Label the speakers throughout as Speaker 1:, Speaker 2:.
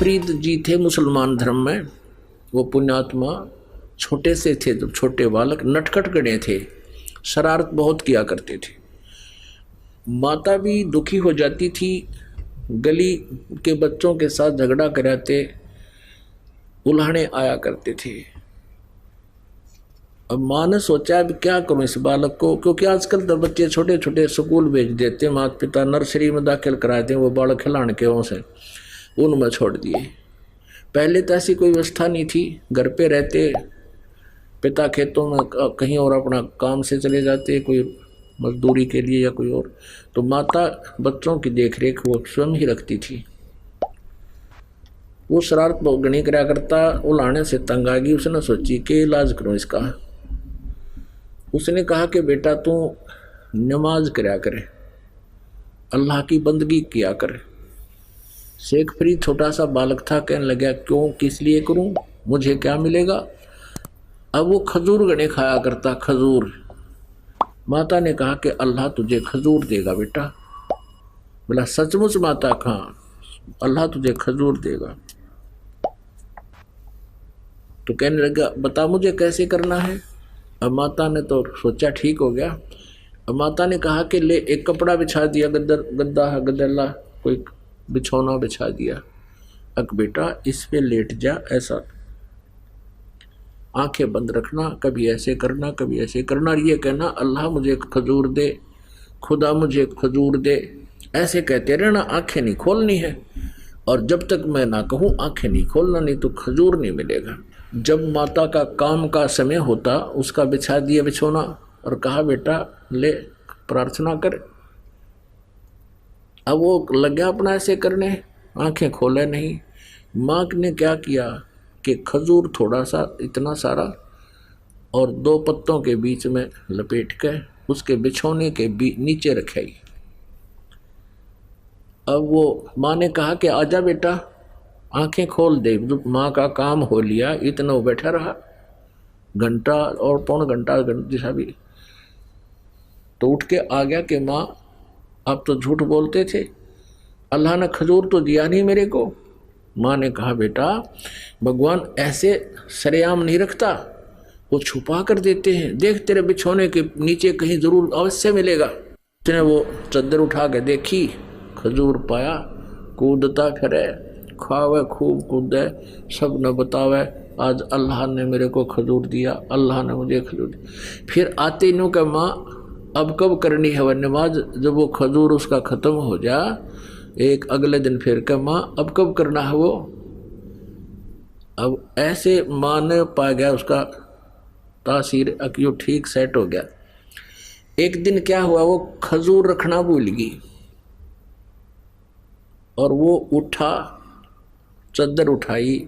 Speaker 1: फरीद जी थे मुसलमान धर्म में, वो पुण्यात्मा छोटे से थे, जब छोटे बालक नटखट गणे थे, शरारत बहुत किया करते थे। माता भी दुखी हो जाती थी, गली के बच्चों के साथ झगड़ा कराते, उल्हाने आया करते थे। अब माँ ने सोचा अब क्या करूं इस बालक को, क्योंकि आजकल तो बच्चे छोटे छोटे स्कूल भेज देते, माता पिता नर्सरी में दाखिल कराते हैं, वो बालक खिलाने के वहाँ से उनमें छोड़ दिए। पहले तो ऐसी कोई व्यवस्था नहीं थी, घर पे रहते, पिता खेतों में कहीं और अपना काम से चले जाते, कोई मजदूरी के लिए या कोई और, तो माता बच्चों की देखरेख वो स्वयं ही रखती थी। वो शरारत गणी करा करता, उलाने से तंग आ गई, उसने सोची कि इलाज करूं इसका। उसने कहा कि बेटा तू नमाज करया करे, अल्लाह की बंदगी किया करे। शेख फरीद छोटा सा बालक था, कहने लगा क्यों, किस लिए करूं, मुझे क्या मिलेगा। अब वो खजूर गणे खाया करता, खजूर। माता ने कहा कि अल्लाह तुझे खजूर देगा बेटा। बोला सचमुच माता, कहाँ, अल्लाह तुझे खजूर देगा। तो कहने लगा बता मुझे कैसे करना है। अब माता ने तो सोचा ठीक हो गया। अब माता ने कहा कि ले एक कपड़ा बिछा दिया, गद्दा गदला कोई बिछौना बिछा दिया, अब बेटा इस पे लेट जा, ऐसा आंखें बंद रखना, कभी ऐसे करना कभी ऐसे करना, और ये कहना अल्लाह मुझे खजूर दे, खुदा मुझे खजूर दे, ऐसे कहते रहना, आंखें नहीं खोलनी है। और जब तक मैं ना कहूँ आंखें नहीं खोलना, नहीं तो खजूर नहीं मिलेगा। जब माता का काम का समय होता, उसका बिछा दिया बिछोना और कहा बेटा ले प्रार्थना कर। अब वो लग गया अपना ऐसे करने, आंखें खोले नहीं। माँ ने क्या किया कि खजूर थोड़ा सा इतना सारा और 2 पत्तों के बीच में लपेट कर उसके बिछोने के नीचे रखाई। अब वो माँ ने कहा कि आजा बेटा आंखें खोल दे। माँ का काम हो लिया, इतना वो बैठा रहा, घंटा और पौन घंटा जैसा भी, तो उठ के आ गया कि माँ आप तो झूठ बोलते थे, अल्लाह ने खजूर तो दिया नहीं मेरे को। माँ ने कहा बेटा भगवान ऐसे सरेआम नहीं रखता, वो छुपा कर देते हैं, देख तेरे बिछोने के नीचे कहीं जरूर अवश्य मिलेगा। उसने वो चद्दर उठा के देखी, खजूर पाया, कूदता फिरे, खावे खूब कूदे, सब न बतावे आज अल्लाह ने मेरे को खजूर दिया, अल्लाह ने मुझे खजूर दिया। फिर आते नो का माँ अब कब करनी है वह नमाज, जब वो खजूर उसका ख़त्म हो जा, एक अगले दिन फिर का माँ अब कब करना है वो। अब ऐसे माँ ने पा गया उसका तासीर, अक्यों ठीक सेट हो गया। एक दिन क्या हुआ, वो खजूर रखना भूल गई और वो उठा, चद्दर उठाई,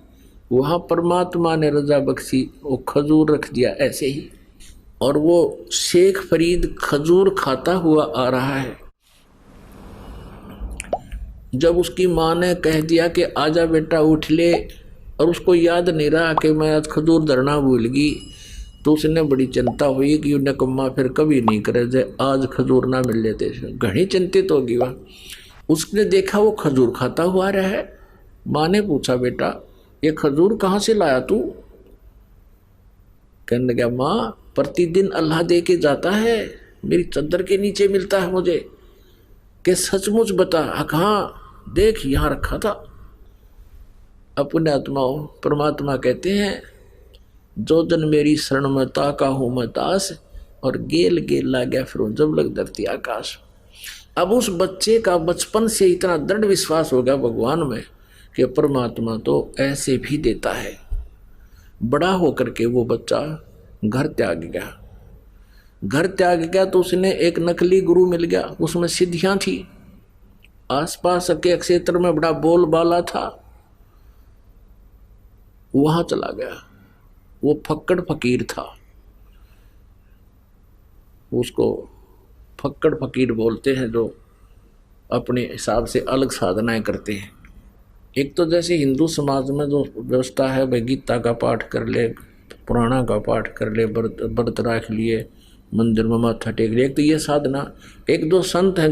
Speaker 1: वहाँ परमात्मा ने रजा बख्शी, वो खजूर रख दिया ऐसे ही। और वो शेख फरीद खजूर खाता हुआ आ रहा है। जब उसकी माँ ने कह दिया कि आजा बेटा उठ ले, और उसको याद नहीं रहा कि मैं आज खजूर धरना भूल गई, तो उसने बड़ी चिंता हुई कि उन्हें कम्मा फिर कभी नहीं करे जे आज खजूर ना मिल लेते। घनी चिंतित होगी वह। उसने देखा वो खजूर खाता हुआ रहा है। माँ ने पूछा बेटा ये खजूर कहाँ से लाया तू। कहने लगा माँ प्रतिदिन अल्लाह दे के जाता है, मेरी चद्दर के नीचे मिलता है मुझे। कि सचमुच बता, हाँ देख यहाँ रखा था। अपने आत्माओं परमात्मा कहते हैं जो जन मेरी शरण में ताका हूँ मैं दास, और गेल गेल ला गया फिर जब लग धरती आकाश। अब उस बच्चे का बचपन से इतना दृढ़ विश्वास हो गया भगवान में कि परमात्मा तो ऐसे भी देता है। बड़ा होकर के वो बच्चा घर त्याग गया। घर त्याग गया तो उसने एक नकली गुरु मिल गया, उसमें सिद्धियां थी, आसपास के क्षेत्र में बड़ा बोलबाला था। वहां चला गया। वो फक्कड़ फकीर था, उसको फक्कड़ फकीर बोलते हैं जो अपने हिसाब से अलग साधनाएं करते हैं। एक तो जैसे हिंदू समाज में जो व्यवस्था है भाई गीता का पाठ कर ले, पुराणा का पाठ कर ले, व्रत रख लिए, मंदिर में माथा टेक लिया। एक तो ये साधना, एक दो संत हैं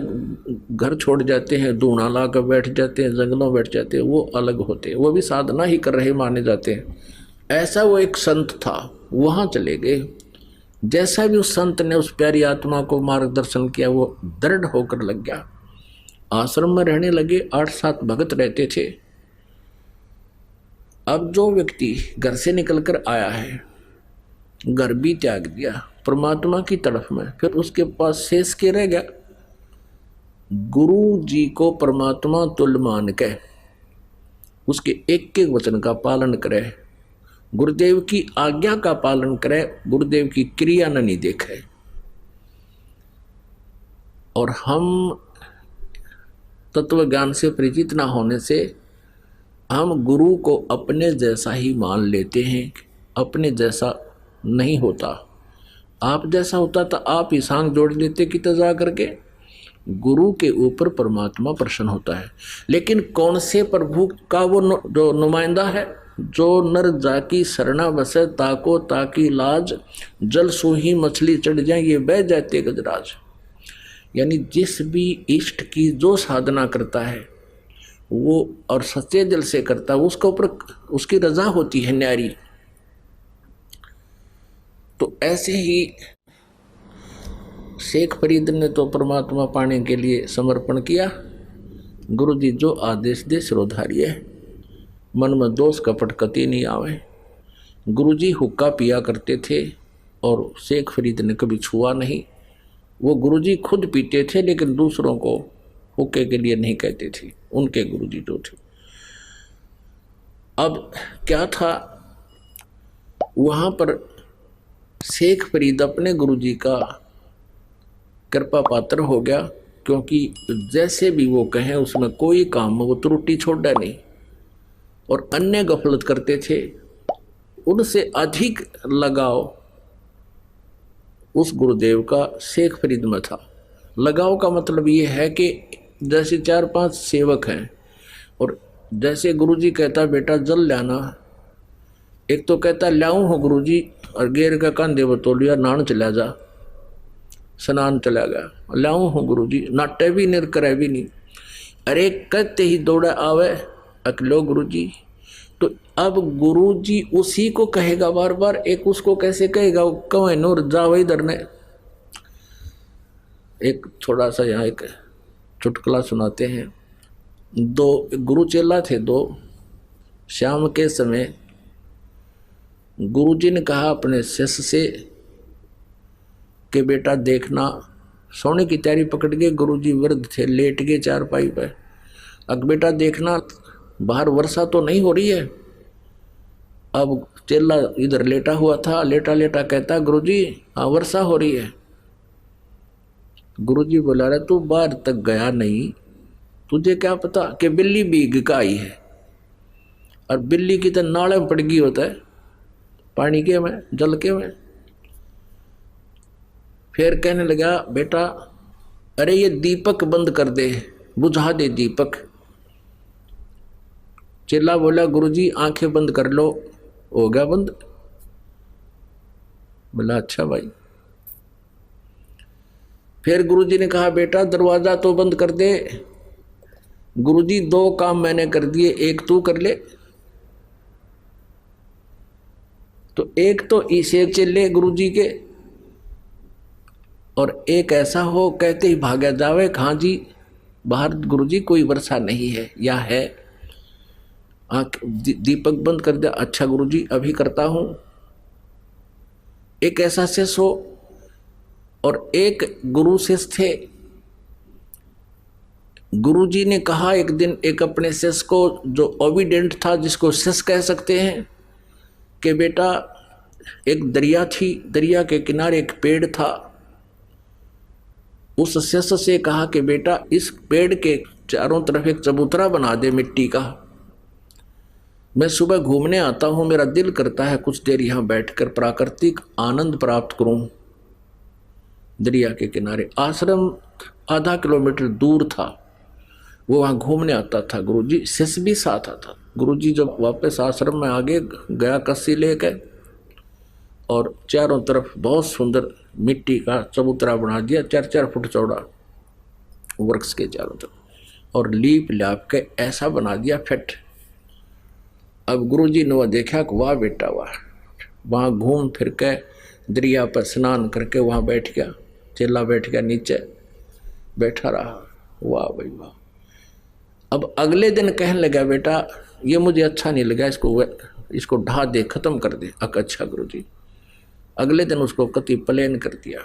Speaker 1: घर छोड़ जाते हैं, दूना ला कर बैठ जाते हैं, जंगलों बैठ जाते हैं, वो अलग होते हैं, वो भी साधना ही कर रहे माने जाते हैं। ऐसा वो एक संत था, वहाँ चले गए। जैसा भी उस संत ने उस प्यारी आत्मा को मार्गदर्शन किया, वो दृढ़ होकर लग गया। आश्रम में रहने लगे, 8-7 भगत रहते थे। अब जो व्यक्ति घर से निकलकर आया है, घर भी त्याग दिया परमात्मा की तरफ में, फिर उसके पास शेष के रह गया। गुरु जी को परमात्मा तुल्य मान के उसके एक एक वचन का पालन करे, गुरुदेव की आज्ञा का पालन करे, गुरुदेव की क्रिया न नहीं देखे। और हम तत्व ज्ञान से परिचित ना होने से हम गुरु को अपने जैसा ही मान लेते हैं। अपने जैसा नहीं होता, आप जैसा होता तो आप ही सांग जोड़ देते कि तजा करके। गुरु के ऊपर परमात्मा प्रसन्न होता है। लेकिन कौन से प्रभु का वो जो नुमाइंदा है? जो नर जाकी शरणा बसे ताको ताकी लाज, जल सूही मछली चढ़ जाए ये बह जाते गजराज। यानी जिस भी इष्ट की जो साधना करता है वो और सच्चे दिल से करता है, उसके ऊपर उसकी रजा होती है न्यारी। तो ऐसे ही शेख फरीद ने तो परमात्मा पाने के लिए समर्पण किया। गुरु जी जो आदेश दे सिरोधार्य, मन में दोष कपट कति नहीं आवे। गुरु जी हुक्का पिया करते थे और शेख फरीद ने कभी छुआ नहीं। वो गुरु जी खुद पीते थे लेकिन दूसरों को हुक्के के लिए नहीं कहते थे, उनके गुरु जी जो थे। अब क्या था, वहाँ पर शेख फरीद अपने गुरुजी का कृपा पात्र हो गया, क्योंकि जैसे भी वो कहें उसमें कोई काम वो त्रुटि छोड़ा नहीं। और अन्य गफलत करते थे, उनसे अधिक लगाव उस गुरुदेव का शेख फरीद में था। लगाव का मतलब ये है कि जैसे 4-5 सेवक हैं और जैसे गुरुजी कहता बेटा जल लाना, एक तो कहता लाऊं हो गुरुजी, और गेर का कंधे बतौलिया नान चला जा, स्नान चला गया, लाऊं हो गुरुजी, नाटे भी नहीं करे भी नहीं। अरे कहते ही दौड़ा आवे अकलो गुरुजी। तो अब गुरुजी उसी को कहेगा बार बार, एक उसको कैसे कहेगा? कहे नूर जाओ इधर ने। एक थोड़ा सा यहाँ एक चुटकुला सुनाते हैं। दो गुरु चेला थे, दो। शाम के समय गुरुजी ने कहा अपने शिष्य से कि बेटा देखना, सोने की तैयारी पकड़ के गुरुजी वृद्ध थे, लेट गए चारपाई पे। अब बेटा देखना बाहर वर्षा तो नहीं हो रही है। अब चेला इधर लेटा हुआ था, लेटा लेटा कहता गुरुजी हाँ वर्षा हो रही है। गुरुजी बोला रहा तू बाहर तक गया नहीं, तुझे क्या पता कि बिल्ली भीग का आई है, और बिल्ली की तो नाले में पड़ गई होता है, पानी के में, जल के में। फिर कहने लगा बेटा अरे ये दीपक बंद कर दे, बुझा दे दीपक। चेला बोला गुरुजी आंखें बंद कर लो, हो गया बंद। बोला अच्छा भाई। फिर गुरुजी ने कहा बेटा दरवाजा तो बंद कर दे। गुरुजी 2 काम मैंने कर दिए, एक तू कर ले। तो एक तो इसे चले गुरुजी के, और एक ऐसा हो कहते ही भागा जावे हाँ जी बाहर गुरुजी कोई वर्षा नहीं है या है। आँख दीपक बंद कर दिया, अच्छा गुरुजी अभी करता हूं। एक ऐसा शिष्य हो, और एक गुरु शिष्य थे। गुरुजी ने कहा एक दिन एक अपने शिष्य को जो ओबीडेंट था, जिसको शिष्य कह सकते हैं, कि बेटा एक दरिया थी, दरिया के किनारे एक पेड़ था। उस शिष्य से कहा कि बेटा इस पेड़ के चारों तरफ एक चबूतरा बना दे मिट्टी का, मैं सुबह घूमने आता हूँ, मेरा दिल करता है कुछ देर यहाँ बैठकर प्राकृतिक आनंद प्राप्त करूँ। दरिया के किनारे आश्रम आधा किलोमीटर दूर था, वो वहाँ घूमने आता था। गुरुजी शिष्य भी साथ आता। गुरुजी जब वापस आश्रम में आगे गया कस्सी लेकर, और चारों तरफ बहुत सुंदर मिट्टी का चबूतरा बना दिया, 4-4 फुट चौड़ा वृक्ष के चारों तरफ, और लीप लाप के ऐसा बना दिया फिट। अब गुरुजी ने वह देखा कि वाह बेटा वाह, वहाँ घूम फिर के दरिया पर स्नान करके वहाँ बैठ गया, चेला बैठ गया नीचे बैठा रहा, वाह भाई वाह। अब अगले दिन कहने लगा बेटा ये मुझे अच्छा नहीं लगा, इसको ढा दे, खत्म कर दे। अच्छा गुरुजी। अगले दिन उसको कति प्लेन कर दिया।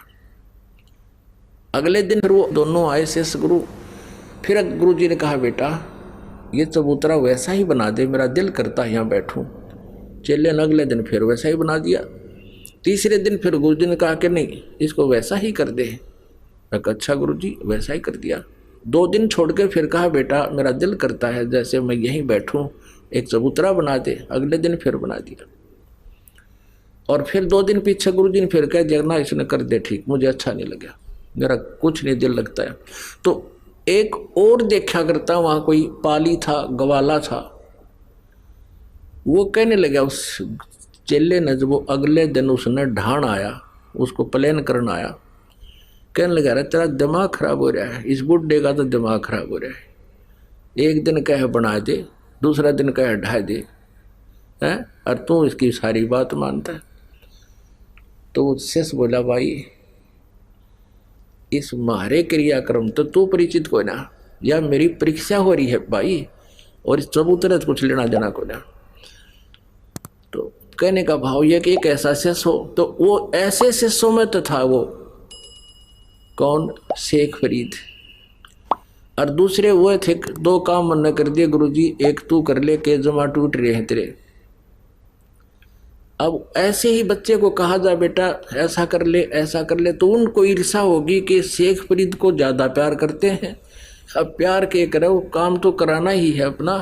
Speaker 1: अगले दिन फिर वो दोनों आए शेष गुरु, फिर गुरुजी ने कहा बेटा ये चबूतरा वैसा ही बना दे, मेरा दिल करता है यहाँ बैठूं। चेले ने अगले दिन फिर वैसा ही बना दिया। तीसरे दिन फिर गुरुजी ने कहा कि नहीं इसको वैसा ही कर दे। अच्छा गुरुजी, वैसा ही कर दिया। 2 दिन छोड़ के फिर कहा बेटा मेरा दिल करता है जैसे मैं यहीं बैठूं, एक चबूतरा बना दे। अगले दिन फिर बना दिया। और फिर 2 दिन पीछे गुरुजी ने फिर कह दिया ना इसने कर दे ठीक, मुझे अच्छा नहीं लगा, मेरा कुछ नहीं दिल लगता है। तो एक और देखा करता वहां कोई पाली था, गवाला था, वो कहने लगा उस चेले ने, जब वो अगले दिन उसने ढाण आया, उसको प्लेन करना आया, कहने लगा अरे तेरा दिमाग खराब हो रहा है, इस बुढ़े का तो दिमाग खराब हो रहा है। एक दिन कहे बना दे, दूसरा दिन कहे ढा दे, हैं, और तू इसकी सारी बात मानता है। तो शेष बोला भाई इस मारे क्रियाक्रम तो तू परिचित को ना, या मेरी परीक्षा हो रही है भाई, और इस चबूतरे से कुछ लेना देना को ना। तो कहने का भाव यह कि एक ऐसा शिष्य हो, तो वो ऐसे शिष्यों में तो था वो कौन, शेख फरीद। और दूसरे वो थे, 2 काम मन कर दिए गुरुजी, एक तू कर ले के जमा टूट रहे हैं तेरे। अब ऐसे ही बच्चे को कहा जा बेटा ऐसा कर ले ऐसा कर ले, तो उनको ईर्षा होगी कि शेख फरीद को ज़्यादा प्यार करते हैं। अब प्यार के करो, काम तो कराना ही है अपना।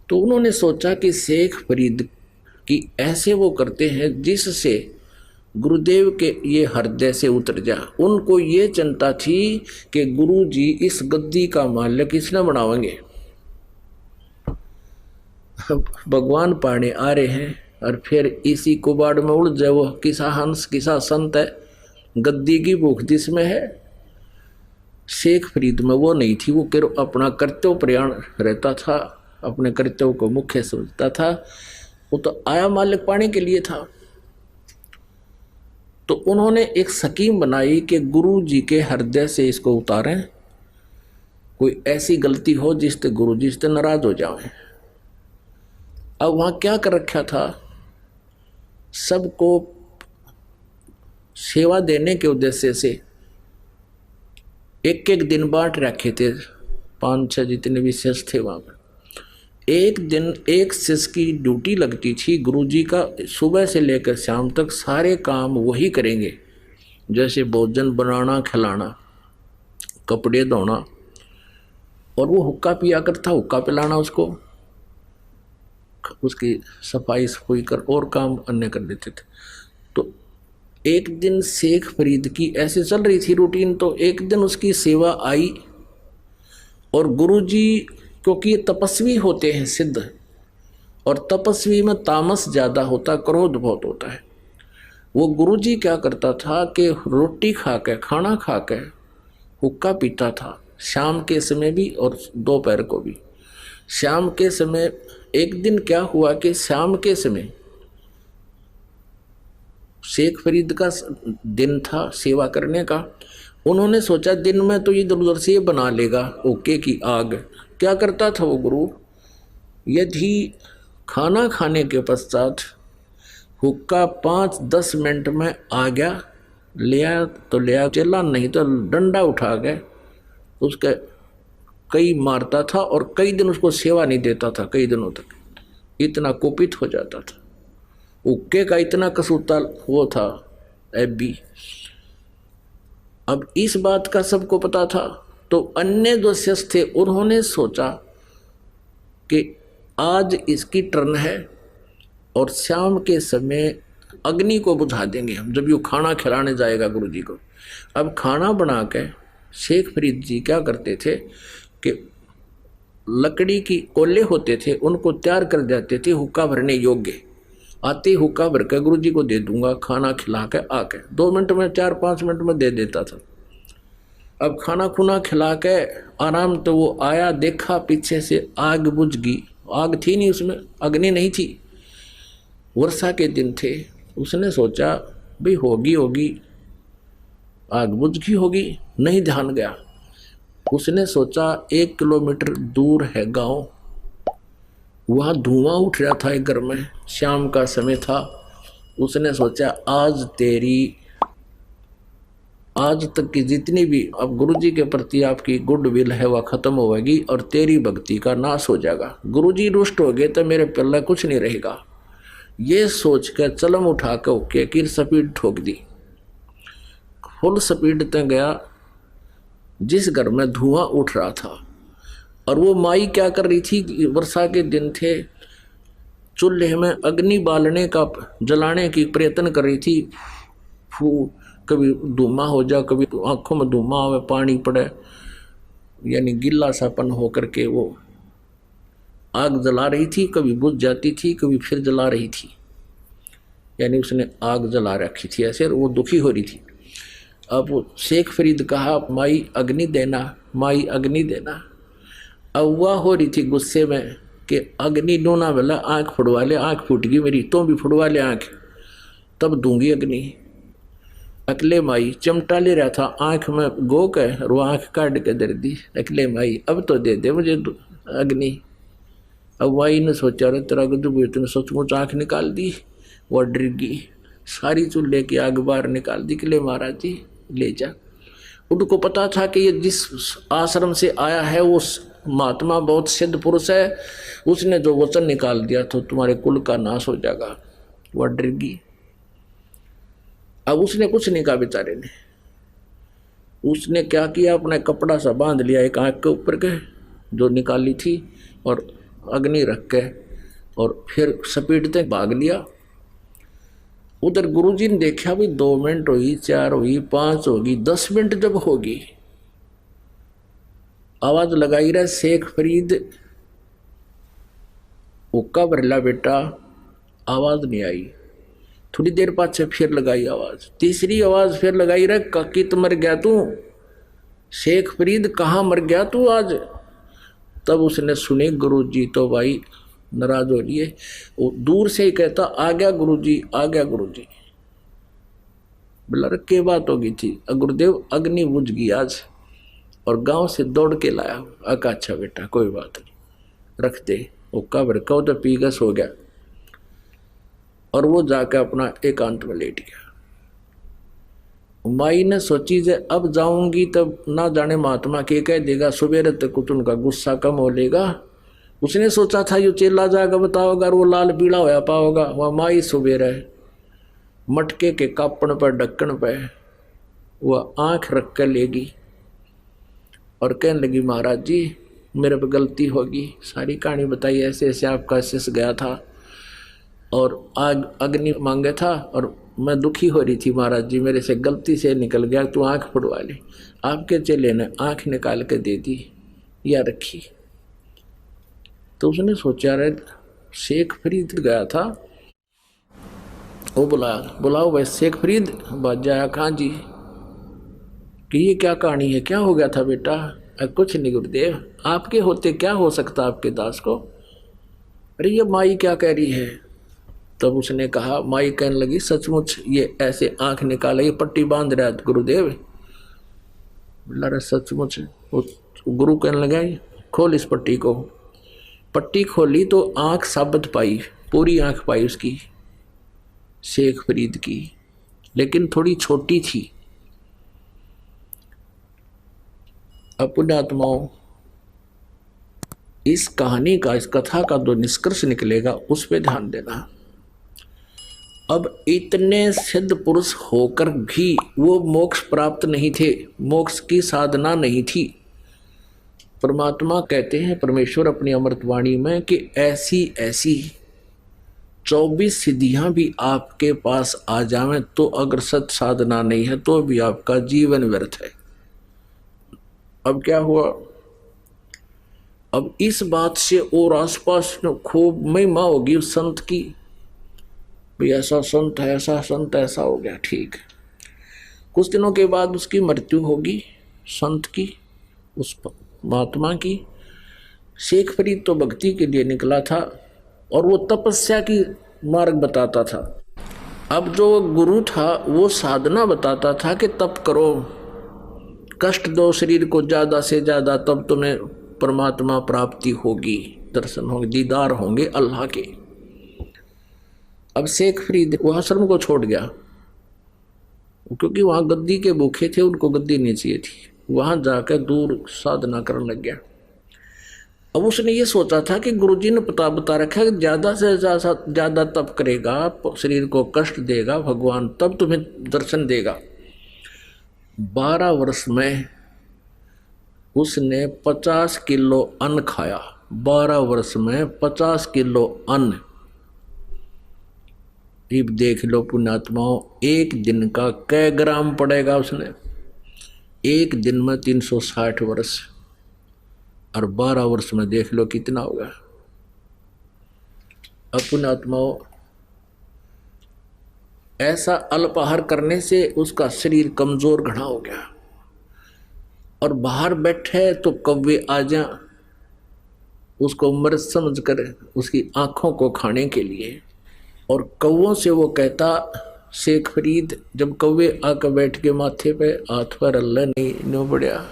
Speaker 1: तो उन्होंने सोचा कि शेख फरीद की ऐसे वो करते हैं जिससे गुरुदेव के ये हृदय से उतर जा। उनको ये चिंता थी कि गुरुजी इस गद्दी का मालिक इसने बनावेंगे। भगवान पाने आ रहे हैं और फिर इसी कुबाड़ में उड़ जाए। वो किसा हंस किसा संत है, गद्दी की भूख जिसमें है। शेख फरीद में वो नहीं थी, वो अपना कर्तव्य प्रयाण रहता था, अपने कर्तव्य को मुख्य समझता था। वो तो आया मालिक पाने के लिए था। तो उन्होंने एक स्कीम बनाई कि गुरु जी के हृदय से इसको उतारें, कोई ऐसी गलती हो जिससे गुरु जी से नाराज हो जाए। अब वहाँ क्या कर रखा था, सबको सेवा देने के उद्देश्य से एक एक दिन बांट रखे थे, 5-6 जितने भी शिष्य थे वहाँ पर। एक दिन एक शिष्य की ड्यूटी लगती थी, गुरुजी का सुबह से लेकर शाम तक सारे काम वही करेंगे, जैसे भोजन बनाना, खिलाना, कपड़े धोना, और वो हुक्का पिया करता, हुक्का पिलाना उसको, उसकी सफाई कर और काम अन्य कर देते थे। तो एक दिन शेख फरीद की ऐसे चल रही थी रूटीन, तो एक दिन उसकी सेवा आई और गुरुजी, क्योंकि ये तपस्वी होते हैं सिद्ध, और तपस्वी में तामस ज़्यादा होता, क्रोध बहुत होता है। वो गुरुजी क्या करता था कि रोटी खा के, खाना खा के हुक्का पीता था, शाम के समय भी और दोपहर को भी। शाम के समय एक दिन क्या हुआ कि शाम के समय शेख फरीद का दिन था सेवा करने का। उन्होंने सोचा दिन में तो इधर उधर से ये बना लेगा ओके की आग। क्या करता था वो गुरु, यदि खाना खाने के पश्चात हुक्का 5-10 मिनट में आ गया, लिया तो लिया, चला नहीं तो डंडा उठा के उसके कई मारता था, और कई दिन उसको सेवा नहीं देता था, कई दिनों तक। इतना कुपित हो जाता था, हुक्के का इतना कसूता वो था भी। अब इस बात का सबको पता था, तो अन्य जो शिष्य थे उन्होंने सोचा कि आज इसकी टर्न है और शाम के समय अग्नि को बुझा देंगे हम, जब ये खाना खिलाने जाएगा गुरु जी को। अब खाना बना के शेख फरीद जी क्या करते थे कि लकड़ी की कोले होते थे, उनको तैयार कर देते थे हुक्का भरने योग्य, आते ही हुक्का भर के गुरु जी को दे दूंगा, खाना खिला के आके 2 मिनट में 4-5 मिनट में दे देता था। अब खाना खुना खिला के आराम, तो वो आया, देखा पीछे से आग बुझ गई। आग थी नहीं उसमें, अग्नि नहीं थी, वर्षा के दिन थे। उसने सोचा भाई होगी होगी, आग बुझ गई होगी, नहीं ध्यान गया। उसने सोचा 1 किलोमीटर दूर है गांव, वहाँ धुआं उठ रहा था एक घर में, शाम का समय था। उसने सोचा आज तक की जितनी भी अब गुरुजी के प्रति आपकी गुडविल है वह खत्म होगी और तेरी भक्ति का नाश हो जाएगा। गुरुजी रुष्ट हो गए तो मेरे पल्ला कुछ नहीं रहेगा। ये सोच कर चलम उठा के ओके की स्पीड ठोक दी, फुल स्पीड तक गया जिस घर में धुआं उठ रहा था। और वो माई क्या कर रही थी, वर्षा के दिन थे, चूल्हे में अग्नि बालने का जलाने की प्रयत्न कर रही थी। कभी धुआं हो जा, कभी आंखों में धुआं आवे, पानी पड़े, यानी गिल्ला सापन होकर के वो आग जला रही थी। कभी बुझ जाती थी, कभी फिर जला रही थी, यानी उसने आग जला रखी थी ऐसे, वो दुखी हो रही थी। अब वो शेख फरीद कहा माई अग्नि देना, माई अग्नि देना। अब वह हो रही थी गुस्से में कि अग्नि डोना वाला, आँख फुड़वा ले, आँख फूट गई मेरी, तो भी फुड़वा ले आँख, तब दूंगी अग्नि। अकले माई चिमटा ले रहा था, आँख में गोक है और वो आँख काट के दे दी। अकले माई अब तो दे दे मुझे अग्नि। अब माई ने सोचा रे तेरा गुजू तूने सचमुच आँख निकाल दी। वो डर गई, सारी चूल्हे की आग बाहर निकाल दी। कि ले महाराज जी ले जा। उनको पता था कि ये जिस आश्रम से आया है वो महात्मा बहुत सिद्ध पुरुष है, उसने जो वचन निकाल दिया तो तुम्हारे कुल का नाश हो जाएगा। वह डर गई। अब उसने कुछ नहीं कहा बेचारे ने। उसने क्या किया, अपना कपड़ा सा बांध लिया एक आँख के ऊपर के जो निकाली थी, और अग्नि रख के और फिर स्पीड तक भाग लिया। उधर गुरुजी ने देखा भी 2 मिनट हुई, 4 हुई, 5 होगी, 10 मिनट जब होगी, आवाज लगाई रहा शेख फरीद हुक्का भरला बेटा, आवाज नहीं आई। थोड़ी देर बाद से फिर लगाई आवाज, तीसरी आवाज फिर लगाई रहा कित मर गया तू शेख फरीद, कहाँ मर गया तू आज। तब उसने सुने गुरुजी तो भाई नाराज हो लिए, वो दूर से ही कहता आ गया गुरुजी, आ गया गुरुजी। बोला के बात हो गई थी, गुरुदेव अग्नि बुझ गई आज और गांव से दौड़ के लाया। अका अच्छा बेटा कोई बात नहीं, रख दे। हुक्का भड़का तो पीगस हो गया और वो जाकर अपना एकांत में लेट गया। माई ने सोची जे अब जाऊंगी तब ना जाने महात्मा के कह देगा, सुबेरे तक कुछ उनका गुस्सा कम हो लेगा। उसने सोचा था यो चेला जाकर बताओगा, वो लाल पीला होया पाओगा। वह माई सुबेरे मटके के कापण पर ढक्कन पे वह आंख रख कर लेगी और कहने लगी महाराज जी मेरे पे गलती होगी। सारी कहानी बताई, ऐसे ऐसे आपका शिष्य गया था और आग अग्नि मांगे था और मैं दुखी हो रही थी महाराज जी, मेरे से गलती से निकल गया, तू आंख फुड़वा ले। आपके चेले ने आंख निकाल के दे दी या रखी। तो उसने सोचा रे शेख फरीद गया था, वो बुलाओ भाई शेख फरीद। बात जाया कहाँ जी कि ये क्या कहानी है, क्या हो गया था बेटा। कुछ नहीं गुरुदेव, आपके होते क्या हो सकता आपके दास को। अरे ये माई क्या कह रही है। तब उसने कहा, माई कहने लगी सचमुच ये ऐसे आंख निकाले, ये पट्टी बांध रहा है गुरुदेव। बोला रे सचमुच। गुरु कहने लगा खोल इस पट्टी को। पट्टी खोली तो आंख साबित पाई, पूरी आंख पाई उसकी शेख फरीद की, लेकिन थोड़ी छोटी थी। अब पुण्यात्माओं, इस कहानी का, इस कथा का जो निष्कर्ष निकलेगा उस पर ध्यान देना। अब इतने सिद्ध पुरुष होकर भी वो मोक्ष प्राप्त नहीं थे, मोक्ष की साधना नहीं थी। परमात्मा कहते हैं, परमेश्वर अपनी अमृतवाणी में, कि ऐसी ऐसी 24 सिद्धियां भी आपके पास आ जावें तो अगर सत साधना नहीं है तो भी आपका जीवन व्यर्थ है। अब क्या हुआ, अब इस बात से और आसपास खूब महिमा होगी उस संत की, भाई ऐसा संत है, ऐसा संत, ऐसा हो गया, ठीक है। कुछ दिनों के बाद उसकी मृत्यु होगी, संत की, उस महात्मा की। शेख फरीद तो भक्ति के लिए निकला था और वो तपस्या की मार्ग बताता था। अब जो गुरु था वो साधना बताता था कि तप करो, कष्ट दो शरीर को ज़्यादा से ज़्यादा, तब तुम्हें परमात्मा प्राप्ति होगी, दर्शन होंगे, दीदार होंगे अल्लाह के। अब शेख फरीद वो आश्रम को छोड़ गया, क्योंकि वहाँ गद्दी के भूखे थे, उनको गद्दी नहीं चाहिए थी। वहाँ जाकर दूर साधना करने लग गया। अब उसने ये सोचा था कि गुरुजी ने बता रखा है कि ज़्यादा से ज़्यादा तप करेगा, शरीर को कष्ट देगा भगवान, तब तुम्हें दर्शन देगा। 12 वर्ष में उसने 50 किलो अन्न खाया। 12 वर्ष में 50 किलो अन्न। अब देख लो पुण्यात्माओं, एक दिन का कै ग्राम पड़ेगा उसने? एक दिन में 360 वर्ष, और 12 वर्ष में देख लो कितना होगा। अब पुण्यात्माओं, ऐसा अल्पाहार करने से उसका शरीर कमजोर घना हो गया, और बाहर बैठे तो कौवे आ जा उसको मृत समझ कर उसकी आंखों को खाने के लिए। और कौवों से वो कहता, शेख फरीद जब कौवे आकर बैठ के माथे पे हाथ पर अल्लाह नहीं नो बढ़िया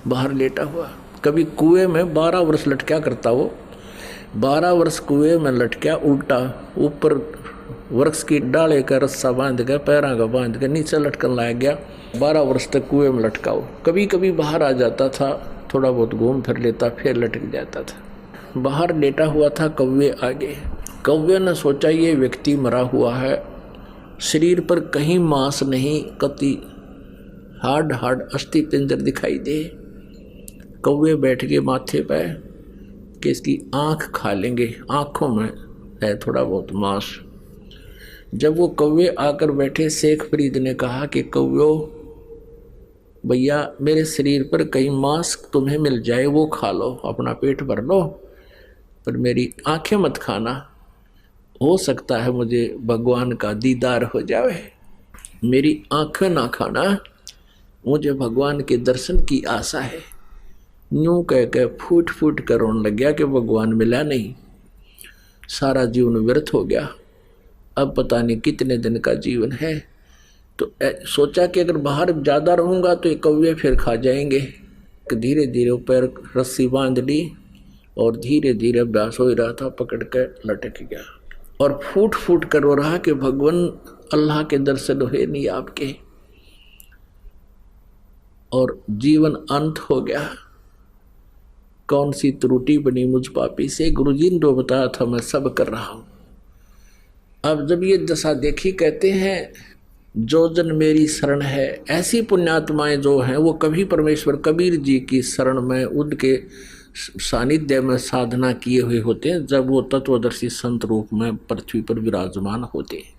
Speaker 1: बाहर लेटा हुआ। कभी कुएं में 12 वर्ष लटका करता वो, 12 वर्ष कुएं में लटका उल्टा, ऊपर वृक्ष की डाले का रस्सा बांध के पैरों का बांध के नीचे लटकन लाया गया। 12 वर्ष तक कुएं में लटका हो। कभी कभी बाहर आ जाता था, थोड़ा बहुत घूम फिर लेता, फिर लटक जाता था। बाहर लेटा हुआ था, कौवे आगे। कौवे ने सोचा ये व्यक्ति मरा हुआ है, शरीर पर कहीं मांस नहीं, कति हार्ड अस्थि पिंजर दिखाई दे। कौवे बैठ के माथे पे कि इसकी आँख खा लेंगे, आँखों में है थोड़ा बहुत मांस। जब वो कौवे आकर बैठे, शेख फरीद ने कहा कि कौवे भैया मेरे शरीर पर कहीं मांस तुम्हें मिल जाए वो खा लो, अपना पेट भर लो, पर मेरी आँखें मत खाना, हो सकता है मुझे भगवान का दीदार हो जाए। मेरी आँखें ना खाना, मुझे भगवान के दर्शन की आशा है। यूं कह के फूट फूट कर रोने लग गया कि भगवान मिला नहीं, सारा जीवन व्यर्थ हो गया, अब पता नहीं कितने दिन का जीवन है। तो सोचा कि अगर बाहर ज़्यादा रहूँगा तो ये कौवे फिर खा जाएंगे। धीरे धीरे पैर रस्सी बांध ली और धीरे धीरे अभ्यास हो रहा था, पकड़ कर लटक गया और फूट फूट कर रो रहा कि भगवान अल्लाह के दर्शन हुए नहीं आपके, और जीवन अंत हो गया। कौन सी त्रुटि बनी मुझ पापी से, गुरुजी ने जो बताया था मैं सब कर रहा हूँ। अब जब ये दशा देखी, कहते हैं जो जन मेरी शरण है, ऐसी पुण्यात्माएं जो हैं वो कभी परमेश्वर कबीर जी की शरण में, उनके सानिध्य में साधना किए हुए होते हैं, जब वो तत्वदर्शी संत रूप में पृथ्वी पर विराजमान होते हैं।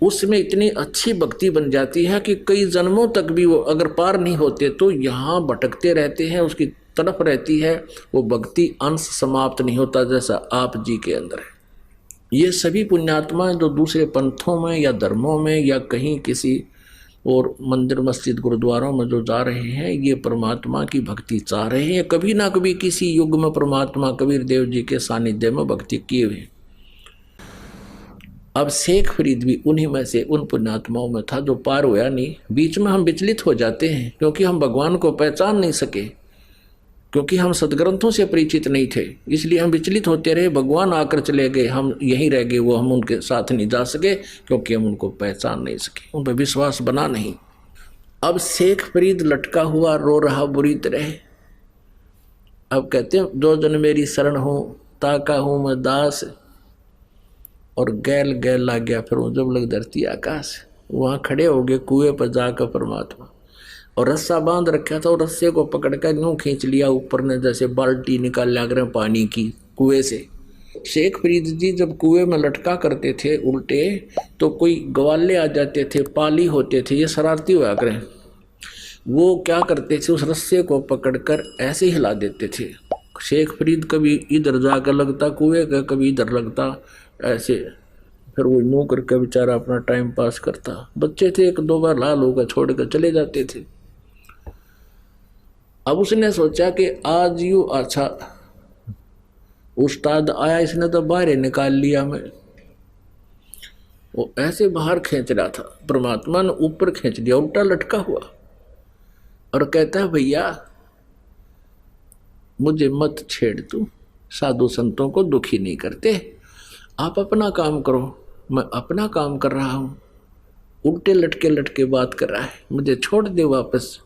Speaker 1: उसमें इतनी अच्छी भक्ति बन जाती है कि कई जन्मों तक भी वो अगर पार नहीं होते तो यहाँ भटकते रहते हैं, उसकी तरफ रहती है, वो भक्ति अंश समाप्त नहीं होता, जैसा आप जी के अंदर है। ये सभी पुण्यात्मा जो दूसरे पंथों में या धर्मों में या कहीं किसी और मंदिर मस्जिद गुरुद्वारों में जो जा रहे हैं, ये परमात्मा की भक्ति चाह रहे हैं, कभी ना कभी किसी युग में परमात्मा कबीर देव जी के सानिध्य में भक्ति किए हुए। अब शेख फरीद भी उन्हीं में से, उन पुण्यात्माओं में था जो पार होया नहीं। बीच में हम विचलित हो जाते हैं क्योंकि हम भगवान को पहचान नहीं सके, क्योंकि हम सदग्रंथों से परिचित नहीं थे, इसलिए हम विचलित होते रहे। भगवान आकर चले गए, हम यहीं रह गए, वो हम उनके साथ नहीं जा सके क्योंकि हम उनको पहचान नहीं सके, उन पर विश्वास बना नहीं। अब शेख फरीद लटका हुआ रो रहा बुरी तरह। अब कहते हैं जो जन मेरी शरण हो, ताका हूँ मैं दास, और गैल गैल लग गया फिर जब लग धरती आकाश। वहाँ खड़े हो गए कुएं पर जाकर परमात्मा, और रस्सा बांध रखा था, और रस्से को पकड़कर यूं खींच लिया ऊपर ने, जैसे बाल्टी निकाल लग रहे पानी की कुएं से। शेख फरीद जी जब कुएं में लटका करते थे उल्टे, तो कोई ग्वाले आ जाते थे, पाली होते थे, ये शरारती हुआ करें, वो क्या करते थे, उस रस्से को पकड़कर ऐसे हिला देते थे। शेख फरीद कभी इधर जाकर लगता कुएं का, कभी इधर लगता, ऐसे फिर वो यूं करके बेचारा अपना टाइम पास करता। बच्चे थे, एक दो बार लाल होकर छोड़ कर चले जाते थे। अब उसने सोचा कि आज यू अच्छा उस्ताद आया, इसने तो बाहर निकाल लिया। मैं वो ऐसे बाहर खींच रहा था, परमात्मा ने ऊपर खींच दिया, उल्टा लटका हुआ, और कहता है भैया मुझे मत छेड़, तू साधु संतों को दुखी नहीं करते, आप अपना काम करो, मैं अपना काम कर रहा हूं। उल्टे लटके लटके बात कर रहा है, मुझे छोड़ दे वापस।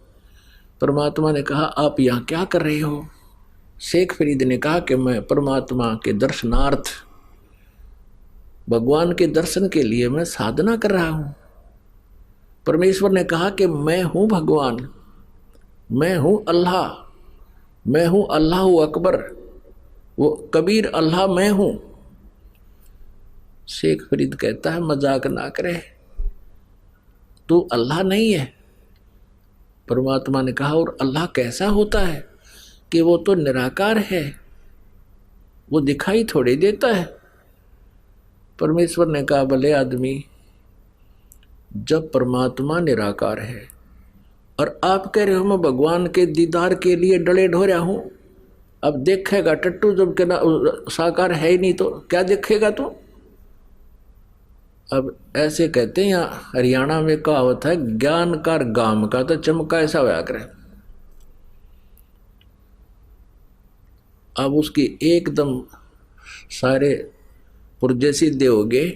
Speaker 1: परमात्मा ने कहा आप यहाँ क्या कर रहे हो? शेख फरीद ने कहा कि मैं परमात्मा के दर्शनार्थ, भगवान के दर्शन के लिए मैं साधना कर रहा हूं। परमेश्वर ने कहा कि मैं हूं भगवान, मैं हूं अल्लाह, मैं हूं अल्लाह अकबर, वो कबीर अल्लाह मैं हूं। शेख फरीद कहता है मजाक ना करे, तू अल्लाह नहीं है। परमात्मा ने कहा और अल्लाह कैसा होता है कि वो तो निराकार है, वो दिखाई थोड़ी देता है। परमेश्वर ने कहा भले आदमी, जब परमात्मा निराकार है और आप कह रहे हो मैं भगवान के दीदार के लिए डले ढो रहा हूं, अब देखेगा टट्टू जब के साकार है ही नहीं तो क्या देखेगा तू? अब ऐसे कहते हैं, यहाँ हरियाणा में कहावत है, ज्ञान का गाम का तो चमका ऐसा होया करे। अब उसकी एकदम सारे पुर्जे सीधे हो गए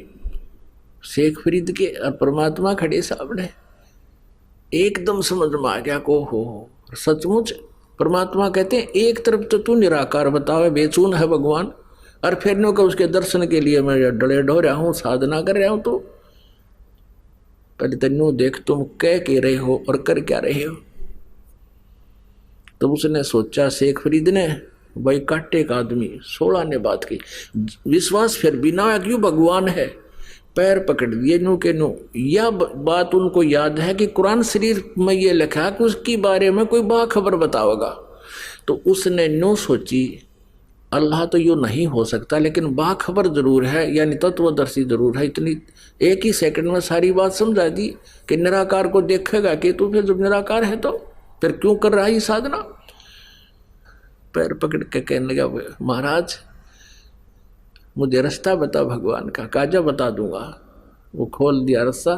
Speaker 1: शेख फरीद के, और परमात्मा खड़े सामने। एकदम समझ में आ गया को हो सचमुच परमात्मा कहते हैं एक तरफ तो तू निराकार बतावे, बेचून है भगवान, और फिर नो का उसके दर्शन के लिए मैं डले ढो रहा हूँ, साधना कर रहा हूँ। तो पहले तेनू देख तुम कह के रहे हो और कर क्या रहे हो। तो उसने सोचा शेख फरीद ने, भाई काटे का आदमी 16 ने बात की, विश्वास फिर बिना क्यों भगवान है, पैर पकड़ दिए नू के नू। यह बात उनको याद है कि कुरान शरीफ में ये लिखा कि उसके बारे में कोई बाखबर बताओगा। तो उसने नो सोची अल्लाह तो यूँ नहीं हो सकता, लेकिन बाखबर जरूर है, यानी तत्वदर्शी जरूर है। इतनी एक ही सेकंड में सारी बात समझा दी कि निराकार को देखेगा कि तू, फिर जब निराकार है तो फिर क्यों कर रहा है साधना। पैर पकड़ के कहने लगा महाराज मुझे रास्ता बता भगवान का। काजा बता दूंगा। वो खोल दिया रास्ता,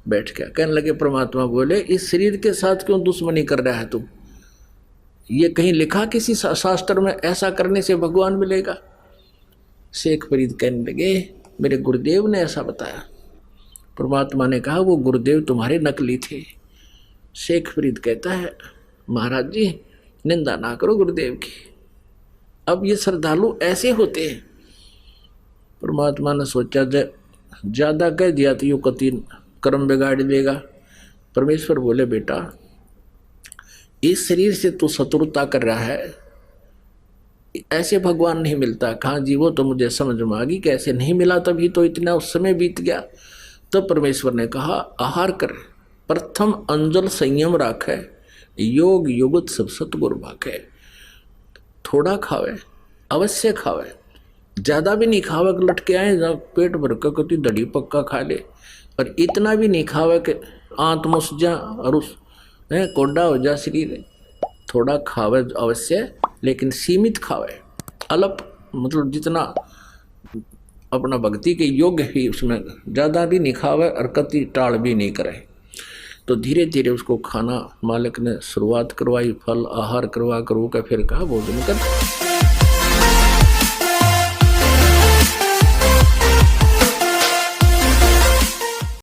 Speaker 1: बैठ गया। कहने लगे परमात्मा बोले इस शरीर के साथ क्यों दुश्मनी कर रहा है तुम? ये कहीं लिखा किसी शास्त्र में ऐसा करने से भगवान मिलेगा? शेख फरीद कहने लगे मेरे गुरुदेव ने ऐसा बताया। परमात्मा ने कहा वो गुरुदेव तुम्हारे नकली थे। शेख फरीद कहता है महाराज जी निंदा ना करो गुरुदेव की, अब ये श्रद्धालु ऐसे होते हैं। परमात्मा ने सोचा ज्यादा कह दिया तो यू कति कर्म बिगाड़ देगा। परमेश्वर बोले बेटा इस शरीर से तू शत्रुता कर रहा है, ऐसे भगवान नहीं मिलता। कहाँ जी वो तो मुझे समझ में आ गई कैसे नहीं मिला, तभी तो इतना उस समय बीत गया। तब परमेश्वर ने कहा आहार कर, प्रथम अंजल संयम राखे, योग युगत सब सतगुरु भाखे। थोड़ा खावे अवश्य खावे, ज्यादा भी नहीं खावे कि लटके आए जब पेट भर कर कति दड़ी पक्का खा ले, और इतना भी नहीं खावे कि आंत मुस जा और उस कोडा हो जा शरीर। थोड़ा खावे अवश्य, लेकिन सीमित खावे, अल्प, मतलब जितना अपना भक्ति के योग्य ही, उसमें ज़्यादा भी नहीं खावे और कति टाल भी नहीं करे। तो धीरे धीरे उसको खाना मालिक ने शुरुआत करवाई, फल आहार करवा कर फिर कहा भोजन कर।